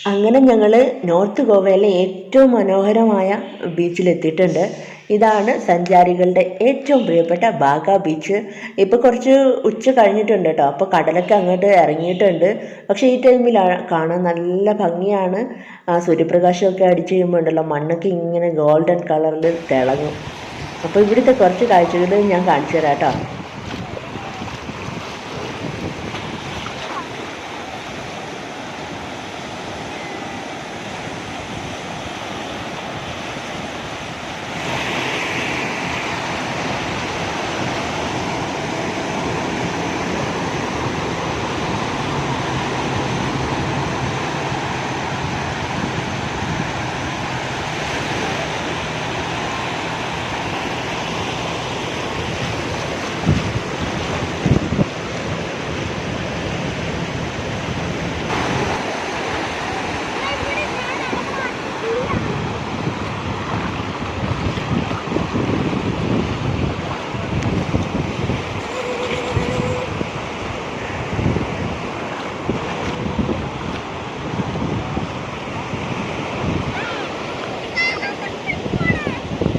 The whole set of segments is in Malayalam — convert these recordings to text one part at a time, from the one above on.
അങ്ങനെ ഞങ്ങൾ നോർത്ത് ഗോവയിലെ ഏറ്റവും മനോഹരമായ ബീച്ചിലെത്തിയിട്ടുണ്ട്. ഇതാണ് സഞ്ചാരികളുടെ ഏറ്റവും പ്രിയപ്പെട്ട ബാഗ ബീച്ച്. ഇപ്പോൾ കുറച്ച് ഉച്ച കഴിഞ്ഞിട്ടുണ്ട് കേട്ടോ, അപ്പോൾ കടലൊക്കെ അങ്ങോട്ട് ഇറങ്ങിയിട്ടുണ്ട്. പക്ഷേ ഈ ടൈമിൽ കാണാൻ നല്ല ഭംഗിയാണ്. സൂര്യപ്രകാശമൊക്കെ അടിച്ച് കഴിയുമ്പോൾ ഉണ്ടല്ലോ, മണ്ണൊക്കെ ഇങ്ങനെ ഗോൾഡൻ കളറിൽ തിളങ്ങും. അപ്പോൾ ഇവിടുത്തെ കുറച്ച് കാഴ്ചകൾ ഞാൻ കാണിച്ചു തരാം കേട്ടോ.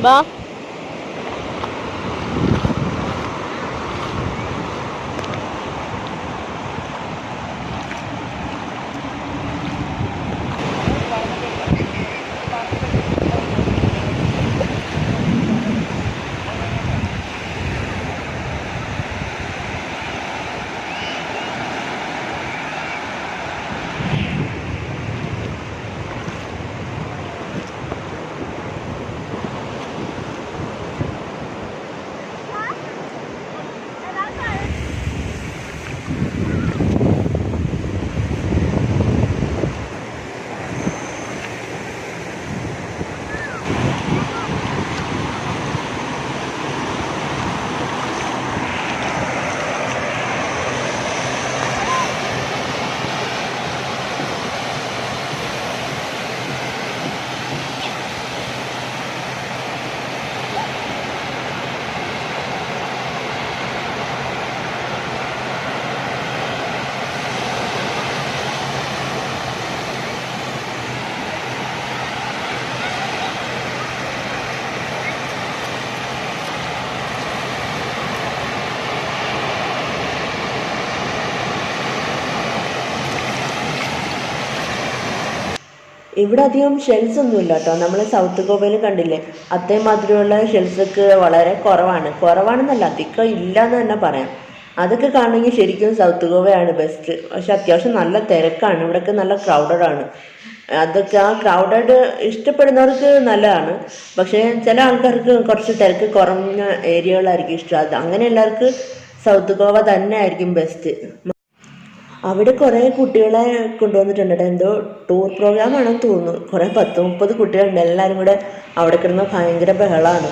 വാ. ഇവിടെ അധികം ഷെൽസ് ഒന്നുമില്ല കേട്ടോ. നമ്മൾ സൗത്ത് ഗോവയിൽ കണ്ടില്ലേ, അതേമാതിരിയുള്ള ഷെൽസൊക്കെ വളരെ കുറവാണെന്നല്ല, അധികം ഇല്ല എന്ന് തന്നെ പറയാം. അതൊക്കെ കാണണമെങ്കിൽ ശരിക്കും സൗത്ത് ഗോവയാണ് ബെസ്റ്റ്. പക്ഷെ അത്യാവശ്യം നല്ല തിരക്കാണ്, ഇവിടെയൊക്കെ നല്ല ക്രൗഡഡാണ്. അതൊക്കെ ആ ക്രൗഡഡ് ഇഷ്ടപ്പെടുന്നവർക്ക് നല്ലതാണ്. പക്ഷേ ചില ആൾക്കാർക്ക് കുറച്ച് തിരക്ക് കുറഞ്ഞ ഏരിയകളായിരിക്കും ഇഷ്ടം. അത് അങ്ങനെയുള്ളവർക്ക് സൗത്ത് ഗോവ തന്നെ ആയിരിക്കും ബെസ്റ്റ്. അവിടെ കുറേ കുട്ടികളെ കൊണ്ടുവന്നിട്ടുണ്ട്. എന്തോ ടൂർ പ്രോഗ്രാം ആണെന്ന് തോന്നുന്നു. കുറേ 10-30 കുട്ടികളുണ്ട്. എല്ലാവരും കൂടെ അവിടെ കിടന്ന് ഭയങ്കര ബഹളമാണ്.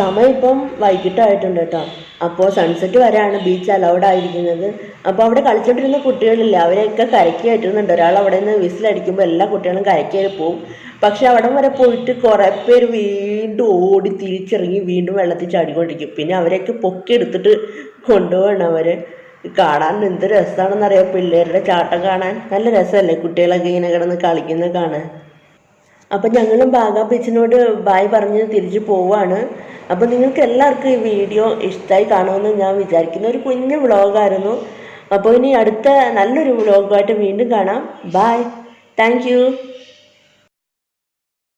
സമയം ഇപ്പം വൈകിട്ടായിട്ടുണ്ട് കേട്ടോ. അപ്പോൾ സൺസെറ്റ് വരെയാണ് ബീച്ച് അലൗഡ് ആയിരിക്കുന്നത്. അപ്പോൾ അവിടെ കളിച്ചോണ്ടിരുന്ന കുട്ടികളില്ല, അവരെയൊക്കെ കരയ്ക്ക് കയറ്റുന്നുണ്ട്. ഒരാൾ അവിടെ നിന്ന് വിസിലടിക്കുമ്പോൾ എല്ലാ കുട്ടികളും കരയ്ക്ക് കയറി പോവും. പക്ഷെ അവിടം വരെ പോയിട്ട് കുറേ പേര് വീണ്ടും ഓടി തിരിച്ചിറങ്ങി വീണ്ടും വെള്ളത്തിൽ ചാടിക്കൊണ്ടിരിക്കും. പിന്നെ അവരെയൊക്കെ പൊക്കി എടുത്തിട്ട് കൊണ്ടുപോകണം അവർ. കാണാൻ എന്ത് രസമാണെന്നറിയാം, പിള്ളേരുടെ ചാട്ടം കാണാൻ നല്ല രസമല്ലേ, കുട്ടികളൊക്കെ ഇങ്ങനെ കിടന്ന് കളിക്കുന്നത് കാണാൻ. അപ്പം ഞങ്ങളും ബാഗ ബീച്ചിനോട് ബായ് പറഞ്ഞ് തിരിച്ച് പോവാണ്. അപ്പോൾ നിങ്ങൾക്ക് എല്ലാവർക്കും ഈ വീഡിയോ ഇഷ്ടമായി കാണുമെന്ന് ഞാൻ വിചാരിക്കുന്നു. ഒരു കുഞ്ഞു വ്ളോഗായിരുന്നു. അപ്പോൾ ഇനി അടുത്ത നല്ലൊരു വ്ളോഗുമായിട്ട് വീണ്ടും കാണാം. Bye, thank U.